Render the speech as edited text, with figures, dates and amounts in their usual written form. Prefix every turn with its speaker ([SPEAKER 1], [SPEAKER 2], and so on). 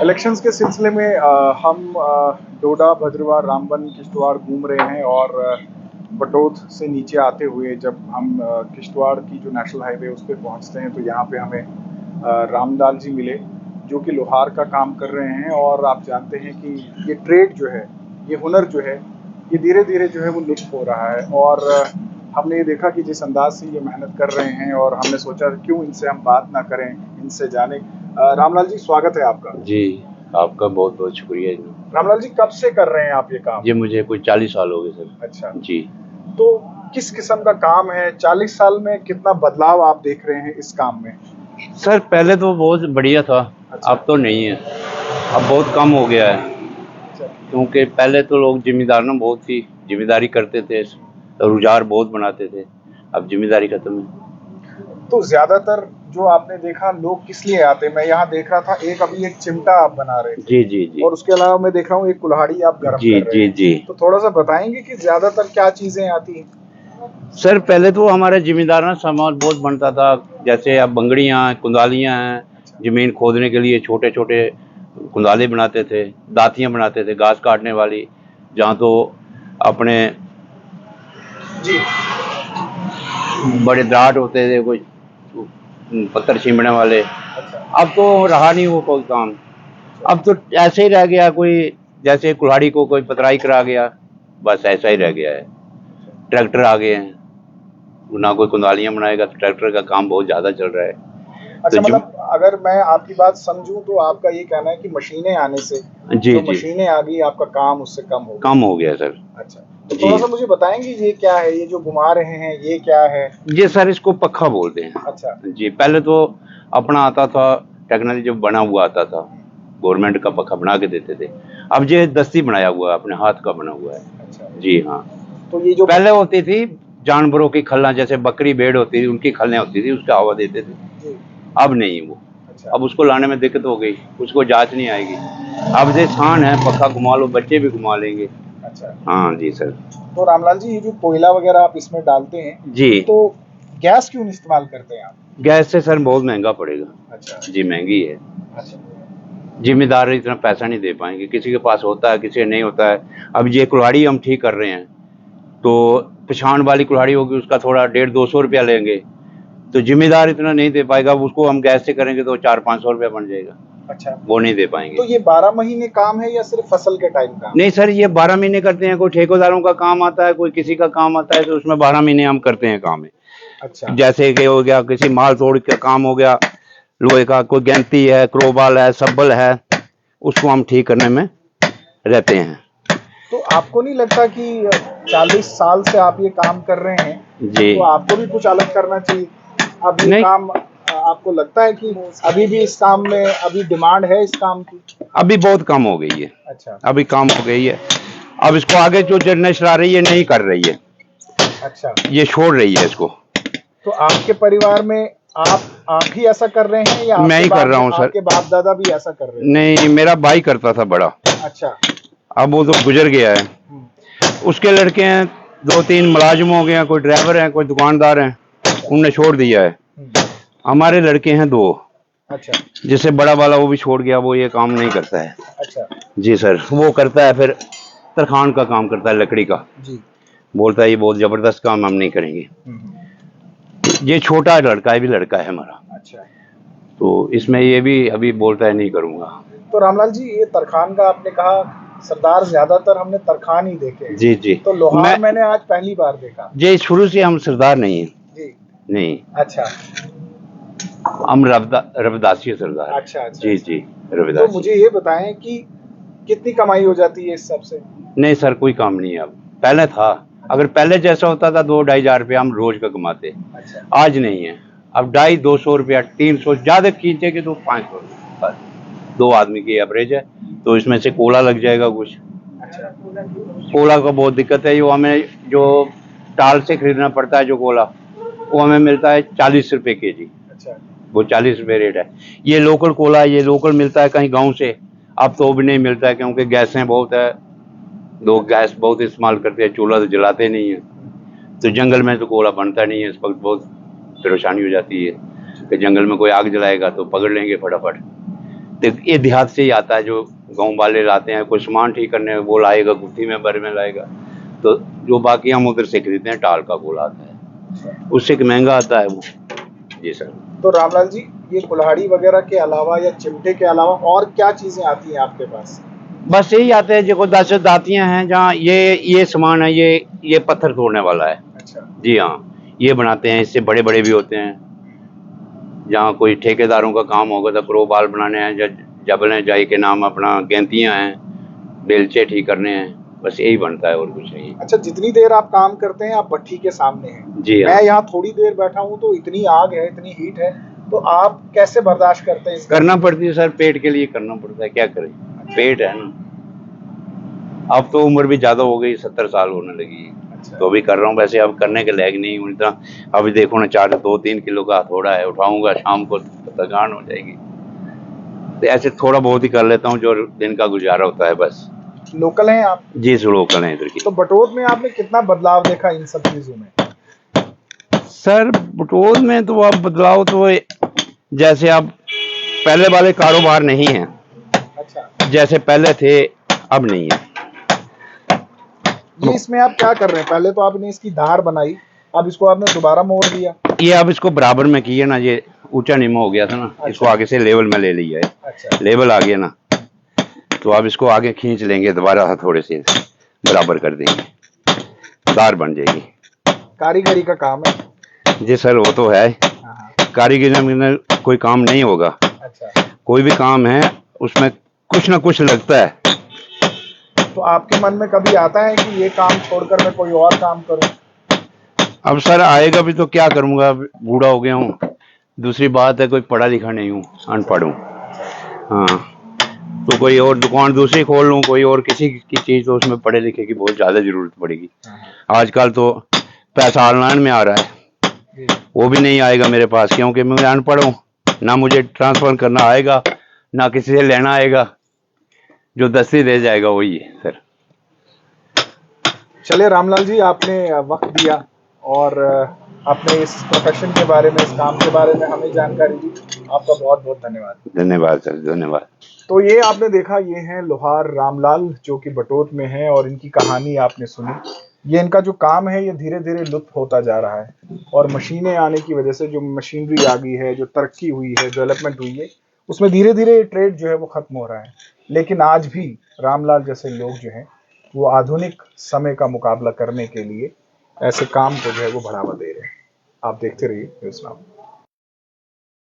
[SPEAKER 1] Elections के सिलसिले में हम डोडा, भद्रवाह, रामबन, किश्तवाड़ घूम रहे हैं और बटोत से नीचे आते हुए जब हम किश्तवाड़ की जो नेशनल हाईवे उस पे पहुंचते हैं तो यहाँ पे हमें रामलाल जी मिले जो कि लोहार का काम कर रहे हैं। और आप जानते हैं कि ये ट्रेड जो है, ये हुनर जो है, ये धीरे धीरे जो है वो लुप्त हो रहा है। और हमने ये देखा कि जिस अंदाज से ये मेहनत कर रहे हैं और हमने सोचा क्यों इनसे हम बात ना करें, इनसे जाने। रामलाल जी, स्वागत है आपका।
[SPEAKER 2] जी, आपका बहुत बहुत शुक्रिया जी।
[SPEAKER 1] रामलाल जी, कब से कर रहे हैं आप ये काम?
[SPEAKER 2] जी मुझे कोई 40 साल हो गए सर।
[SPEAKER 1] अच्छा
[SPEAKER 2] जी।
[SPEAKER 1] तो किस किस्म का काम है? 40 साल में कितना बदलाव आप देख रहे हैं इस काम में?
[SPEAKER 2] सर पहले तो बहुत बढ़िया था।
[SPEAKER 1] अच्छा।
[SPEAKER 2] अब तो नहीं है, अब बहुत कम हो गया है।
[SPEAKER 1] अच्छा।
[SPEAKER 2] क्योंकि पहले तो लोग जिम्मेदार ना बहुत थी, जिम्मेदारी करते थे, रुझार बहुत बनाते थे। अब जिम्मेदारी खत्म है।
[SPEAKER 1] तो ज्यादातर जो आपने देखा लोग किस लिए आते हैं? मैं यहाँ देख रहा था अभी एक चिमटा आप बना रहे थे।
[SPEAKER 2] जी जी जी।
[SPEAKER 1] और उसके अलावा मैं देख रहा हूँ एक कुल्हाड़ी आप गर्म
[SPEAKER 2] जी
[SPEAKER 1] कर रहे हैं।
[SPEAKER 2] जी जी।
[SPEAKER 1] तो थोड़ा सा बताएंगे कि ज्यादातर क्या चीजें आती हैं?
[SPEAKER 2] सर पहले तो हमारे जिम्मेदार ना सामान बहुत बनता था, जैसे अब बंगड़ियाँ, कुंदालियाँ हैं। जमीन खोदने के लिए छोटे छोटे कुंदाले बनाते थे, दातियाँ बनाते थे घास काटने वाली, जहाँ तो अपने
[SPEAKER 1] जी।
[SPEAKER 2] बड़े दाट होते थे, कुछ पत्थर छीमने वाले।
[SPEAKER 1] अच्छा।
[SPEAKER 2] अब तो रहा नहीं वो कोई काम। अब तो ऐसे ही रह गया, कोई जैसे कुल्हाड़ी को कोई पतराई करा गया, बस ऐसा ही रह गया है। ट्रैक्टर आ गए हैं, ना कोई कुंदालियाँ बनाएगा, तो ट्रैक्टर का काम बहुत ज़्यादा चल रहा है।
[SPEAKER 1] अच्छा,
[SPEAKER 2] तो
[SPEAKER 1] मतलब अगर मैं आपकी बात समझूं तो आपका ये कहना है कि मशीनें आने से,
[SPEAKER 2] जी
[SPEAKER 1] जो
[SPEAKER 2] जी
[SPEAKER 1] मशीनें आ गई, आपका काम उससे कम
[SPEAKER 2] कम हो गया सर।
[SPEAKER 1] अच्छा, तो
[SPEAKER 2] जी
[SPEAKER 1] थोड़ा सा मुझे बताएंगे ये क्या है? ये जो घुमा रहे हैं ये क्या है?
[SPEAKER 2] ये सर इसको पक्खा बोलते हैं।
[SPEAKER 1] अच्छा।
[SPEAKER 2] जी पहले तो अपना आता था, टेक्नोलॉजी जो बना हुआ आता था, गवर्नमेंट का पक्खा बना के देते थे। अब ये दस्ती बनाया हुआ है, अपने हाथ का बना हुआ है।
[SPEAKER 1] अच्छा।
[SPEAKER 2] जी हाँ।
[SPEAKER 1] तो ये जो
[SPEAKER 2] पहले होती थी जानवरों की खल्ला, जैसे बकरी भेड़ होती थी, उनकी खल्लें होती थी, उसका हवा देते थे।
[SPEAKER 1] जी।
[SPEAKER 2] अब नहीं वो।
[SPEAKER 1] अच्छा।
[SPEAKER 2] अब उसको लाने में दिक्कत हो गई, उसको जांच नहीं आएगी। अब से आसान है, पक्का घुमा लो, बच्चे भी घुमा लेंगे।
[SPEAKER 1] अच्छा।
[SPEAKER 2] हाँ जी सर।
[SPEAKER 1] तो रामलाल जी, ये जो कोयला वगैरह आप इसमें डालते हैं,
[SPEAKER 2] जी।
[SPEAKER 1] तो गैस क्यों इस्तेमाल करते हैं आप?
[SPEAKER 2] गैस से सर बहुत महंगा पड़ेगा।
[SPEAKER 1] अच्छा।
[SPEAKER 2] जी महंगी है।
[SPEAKER 1] अच्छा।
[SPEAKER 2] जिम्मेदार इतना पैसा नहीं दे पाएंगे, किसी के पास होता है, किसी के नहीं होता है। अब ये कुल्हाड़ी हम ठीक कर रहे हैं, तो पिछाड़ वाली कुल्हाड़ी होगी, उसका थोड़ा 150-200 रुपया लेंगे, तो जिम्मेदार इतना नहीं दे पाएगा। उसको हम गैस से करेंगे तो 400-500 रुपया बन जाएगा।
[SPEAKER 1] अच्छा,
[SPEAKER 2] वो नहीं दे पाएंगे।
[SPEAKER 1] तो ये 12 महीने काम है या सिर्फ फसल के टाइम काम?
[SPEAKER 2] नहीं सर, ये 12 महीने करते हैं। कोई ठेकेदारों का काम आता है, कोई किसी का काम आता है, तो उसमें 12 महीने हम करते हैं काम है।
[SPEAKER 1] अच्छा।
[SPEAKER 2] जैसे कि हो गया किसी माल तोड़ का काम हो गया, लोहे का, कोई गैंती है, क्रोबाल है, सब्बल है, उसको हम ठीक करने में रहते हैं।
[SPEAKER 1] तो आपको नहीं लगता कि 40 साल से आप ये काम कर रहे हैं,
[SPEAKER 2] जी
[SPEAKER 1] तो आपको भी कुछ अलग करना चाहिए? अब ये
[SPEAKER 2] नहीं,
[SPEAKER 1] काम आपको लगता है कि अभी भी इस काम में अभी डिमांड है इस काम की?
[SPEAKER 2] अभी बहुत कम हो गई है।
[SPEAKER 1] अच्छा।
[SPEAKER 2] अभी कम हो गई है। अब इसको आगे जो जनरेशन आ रही है नहीं कर रही है।
[SPEAKER 1] अच्छा।
[SPEAKER 2] ये छोड़ रही है इसको।
[SPEAKER 1] तो आपके परिवार में आप ही ऐसा कर रहे हैं या
[SPEAKER 2] मैं ही कर रहा हूँ सर।
[SPEAKER 1] आपके बाप दादा भी ऐसा कर रहे हैं?
[SPEAKER 2] नहीं, मेरा भाई करता था बड़ा।
[SPEAKER 1] अच्छा।
[SPEAKER 2] अब वो तो गुजर गया है। उसके लड़के हैं 2-3 मुलाजिम हो गए हैं, कोई ड्राइवर हैं, कोई दुकानदार हैं, उनने छोड़ दिया है। हमारे लड़के हैं 2।
[SPEAKER 1] अच्छा।
[SPEAKER 2] जिससे बड़ा वाला वो भी छोड़ गया, वो ये काम नहीं करता है।
[SPEAKER 1] अच्छा।
[SPEAKER 2] जी सर, वो करता है फिर तरखान का काम करता है, लकड़ी का।
[SPEAKER 1] जी।
[SPEAKER 2] बोलता है ये बहुत जबरदस्त काम हम नहीं करेंगे। ये छोटा लड़का है, भी लड़का है हमारा।
[SPEAKER 1] अच्छा।
[SPEAKER 2] तो इसमें ये भी अभी बोलता है नहीं करूंगा।
[SPEAKER 1] तो रामलाल जी, ये तरखान का आपने कहा, सरदार ज्यादातर हमने तरखान ही देखे हैं।
[SPEAKER 2] जी जी।
[SPEAKER 1] तो लोहार मैंने आज पहली बार देखा।
[SPEAKER 2] जी शुरू से हम सरदार नहीं हैं।
[SPEAKER 1] जी।
[SPEAKER 2] नहीं,
[SPEAKER 1] अच्छा।
[SPEAKER 2] हम रविदासी सरदार।
[SPEAKER 1] अच्छा। अच्छा।
[SPEAKER 2] जी जी,
[SPEAKER 1] तो
[SPEAKER 2] रविदासी।
[SPEAKER 1] मुझे ये बताएं कि कितनी कमाई हो जाती है इस सब से?
[SPEAKER 2] नहीं सर, कोई काम नहीं है अब। पहले था, अगर पहले जैसा होता था 2-2.5 हजार रुपया हम रोज का कमाते।
[SPEAKER 1] अच्छा।
[SPEAKER 2] आज नहीं है। अब 250-200 रुपया, 300, ज्यादा खींचेंगे तो 500 रुपया, 2 आदमी की एवरेज है। तो इसमें से कोला लग जाएगा कुछ।
[SPEAKER 1] अच्छा।
[SPEAKER 2] कोला का बहुत दिक्कत है, जो हमें जो टाल से खरीदना पड़ता है, जो कोला वो हमें मिलता है 40 रुपए केजी।
[SPEAKER 1] अच्छा।
[SPEAKER 2] वो 40 रुपए रेट है। ये लोकल कोला है, ये लोकल मिलता है कहीं गांव से। अब तो भी नहीं मिलता है, क्योंकि गैसें बहुत है, लोग गैस बहुत इस्तेमाल करते हैं, चूल्हा तो जलाते नहीं है। तो जंगल में तो कोला बनता नहीं है। इस वक्त बहुत परेशानी हो जाती है कि जंगल में कोई आग जलाएगा तो पकड़ लेंगे फटाफट। तो ये देहात से ही आता है, जो गांव वाले लाते हैं, कोई सामान ठीक करने वो लाएगा, गुत्थी में भर में लाएगा, तो जो बाकी हम उधर से खरीदते हैं टाल का गोला आता है, उससे महंगा आता है वो। जी सर।
[SPEAKER 1] तो रामलाल जी, ये कुल्हाड़ी वगैरह के अलावा या चिमटे के अलावा और क्या चीजें आती हैं आपके पास?
[SPEAKER 2] बस यही आते हैं, जो 10 दातियां हैं, जहाँ ये सामान है, ये पत्थर तोड़ने वाला है।
[SPEAKER 1] अच्छा।
[SPEAKER 2] जी हाँ, ये बनाते हैं, इससे बड़े बड़े भी होते हैं। जहाँ कोई ठेकेदारों का काम होगा तो क्रोबाल बनाने हैं, जबलें जाई के नाम अपना गेंतियाँ हैं, बेलचे ठीक करने हैं, बस यही बनता है और कुछ नहीं।
[SPEAKER 1] अच्छा, जितनी देर आप काम करते हैं आप भट्ठी के सामने हैं।
[SPEAKER 2] जी हाँ।
[SPEAKER 1] मैं यहाँ थोड़ी देर बैठा हूँ तो इतनी आग है, इतनी हीट है, तो आप कैसे बर्दाश्त करते हैं?
[SPEAKER 2] करना पड़ती है सर, पेट के लिए करना पड़ता है, क्या करें, पेट है ना। अब तो उम्र भी ज्यादा हो गई, 70 साल होने लगी है।
[SPEAKER 1] अच्छा।
[SPEAKER 2] तो भी कर रहा हूँ, वैसे अब करने के लायक नहीं हूँ इतना। अभी देखो ना, 2-3 किलो का थोड़ा है, उठाऊंगा शाम को थकान हो जाएगी, तो ऐसे थोड़ा बहुत ही कर लेता हूँ, जो दिन का गुजारा होता है बस।
[SPEAKER 1] लोकल हैं आप?
[SPEAKER 2] जी लोकल है इधर की।
[SPEAKER 1] तो बटोत में आपने कितना बदलाव देखा इन सब चीजों में?
[SPEAKER 2] सर बटोत में तो अब बदलाव तो जैसे अब पहले वाले कारोबार नहीं है।
[SPEAKER 1] अच्छा।
[SPEAKER 2] जैसे पहले थे अब नहीं है।
[SPEAKER 1] ये इसमें आप क्या कर रहे हैं? पहले तो आपने इसकी धार बनाई, अब इसको आपने दोबारा मोड़ दिया।
[SPEAKER 2] ये अब इसको बराबर में किया ना, ये ऊंचा नीमा हो गया था ना। अच्छा। इसको आगे से लेवल में ले लिया है। अच्छा। लेवल आ गया ना, तो अब इसको आगे खींच लेंगे, दोबारा थोड़े से बराबर कर देंगे, दार बन जाएगी।
[SPEAKER 1] कारीगरी का काम है।
[SPEAKER 2] जी सर, वो तो है। कारीगरी में कोई काम नहीं होगा। अच्छा। कोई भी काम है उसमें कुछ ना कुछ लगता है।
[SPEAKER 1] तो आपके मन में कभी आता है कि ये काम छोड़कर मैं कोई और काम करूं?
[SPEAKER 2] अब सर आएगा भी तो क्या करूंगा, बूढ़ा हो गया हूँ। दूसरी बात है, कोई पढ़ा लिखा नहीं हूँ, अनपढ़ हूँ। हाँ, तो कोई और दुकान दूसरी खोल लूँ, कोई और किसी की चीज, तो उसमें पढ़े लिखे की बहुत ज्यादा जरूरत पड़ेगी। आजकल तो पैसा ऑनलाइन में आ रहा है, वो भी नहीं आएगा मेरे पास, क्योंकि मैं अनपढ़ हूँ। ना मुझे ट्रांसफर करना आएगा, ना किसी से लेना आएगा, जो दस्ती दे जाएगा वही है सर।
[SPEAKER 1] चलिए रामलाल जी, आपने वक्त दिया और अपने इस प्रोफेशन के बारे में, इस काम के बारे में हमें जानकारी दी, आपका बहुत बहुत धन्यवाद।
[SPEAKER 2] धन्यवाद सर, धन्यवाद।
[SPEAKER 1] तो ये आपने देखा, ये हैं लोहार रामलाल, जो कि बटोत में हैं, और इनकी कहानी आपने सुनी। ये इनका जो काम है ये धीरे धीरे लुप्त होता जा रहा है, और मशीनें आने की वजह से, जो मशीनरी आ गई है, जो तरक्की हुई है, डेवलपमेंट हुई है, उसमें धीरे धीरे ट्रेड जो है वो खत्म हो रहा है। लेकिन आज भी रामलाल जैसे लोग जो हैं वो आधुनिक समय का मुकाबला करने के लिए ऐसे काम को जो है वो बढ़ावा दे रहे हैं। आप देखते रहिए न्यूज़ नाउ।